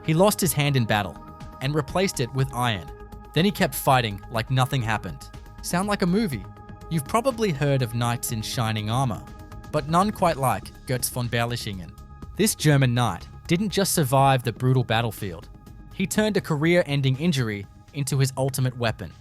He lost his hand in battle and replaced it with iron. Then he kept fighting like nothing happened. Sound like a movie? You've probably heard of knights in shining armor, but none quite like Götz von Berlichingen. This German knight didn't just survive the brutal battlefield. He turned a career-ending injury into his ultimate weapon.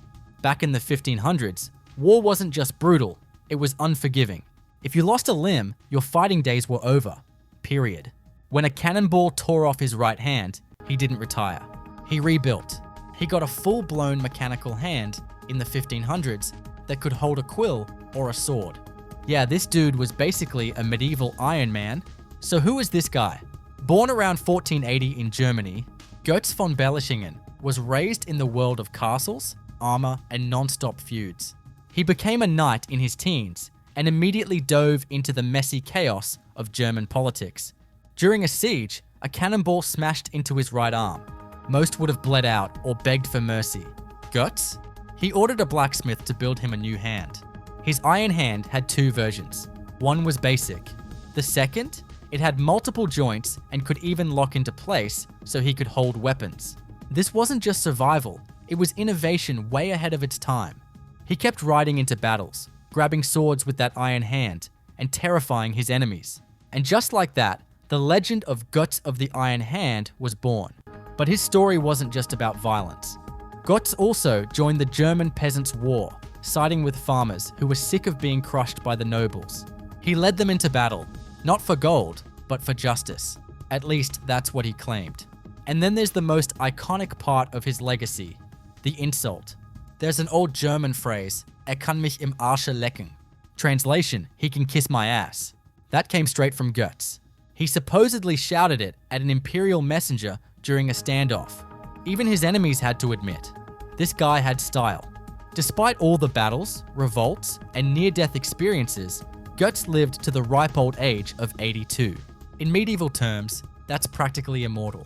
Back in the 1500s, war wasn't just brutal, it was unforgiving. If you lost a limb, your fighting days were over. Period. When a cannonball tore off his right hand, he didn't retire. He rebuilt. He got a full-blown mechanical hand in the 1500s that could hold a quill or a sword. Yeah, this dude was basically a medieval Iron Man. So who is this guy? Born around 1480 in Germany, Götz von Berlichingen was raised in the world of castles, armor, and non-stop feuds. He became a knight in his teens and immediately dove into the messy chaos of German politics. During a siege, a cannonball smashed into his right arm. Most would have bled out or begged for mercy. Götz? He ordered a blacksmith to build him a new hand. His iron hand had two versions. One was basic. The second, it had multiple joints and could even lock into place so he could hold weapons. This wasn't just survival, it was innovation way ahead of its time. He kept riding into battles, grabbing swords with that iron hand, and terrifying his enemies. And just like that, the legend of Götz of the Iron Hand was born. But his story wasn't just about violence. Götz also joined the German Peasants' War, siding with farmers who were sick of being crushed by the nobles. He led them into battle, not for gold, but for justice. At least that's what he claimed. And then there's the most iconic part of his legacy, the insult. There's an old German phrase, kann mich im Arsche lecken. Translation, he can kiss my ass. That came straight from Götz. He supposedly shouted it at an imperial messenger during a standoff. Even his enemies had to admit, this guy had style. Despite all the battles, revolts, and near-death experiences, Götz lived to the ripe old age of 82. In medieval terms, that's practically immortal.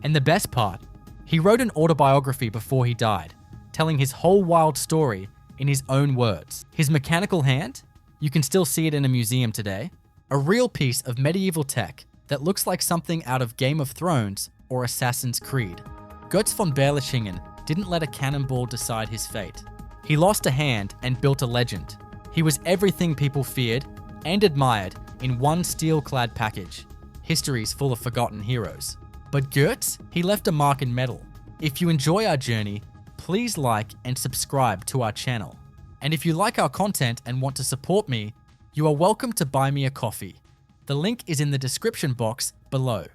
And the best part, he wrote an autobiography before he died, telling his whole wild story in his own words. His mechanical hand? You can still see it in a museum today. A real piece of medieval tech that looks like something out of Game of Thrones or Assassin's Creed. Götz von Berlichingen didn't let a cannonball decide his fate. He lost a hand and built a legend. He was everything people feared and admired in one steel-clad package. History's full of forgotten heroes. But Götz, he left a mark in metal. If you enjoy our journey, please like and subscribe to our channel. And if you like our content and want to support me, you are welcome to buy me a coffee. The link is in the description box below.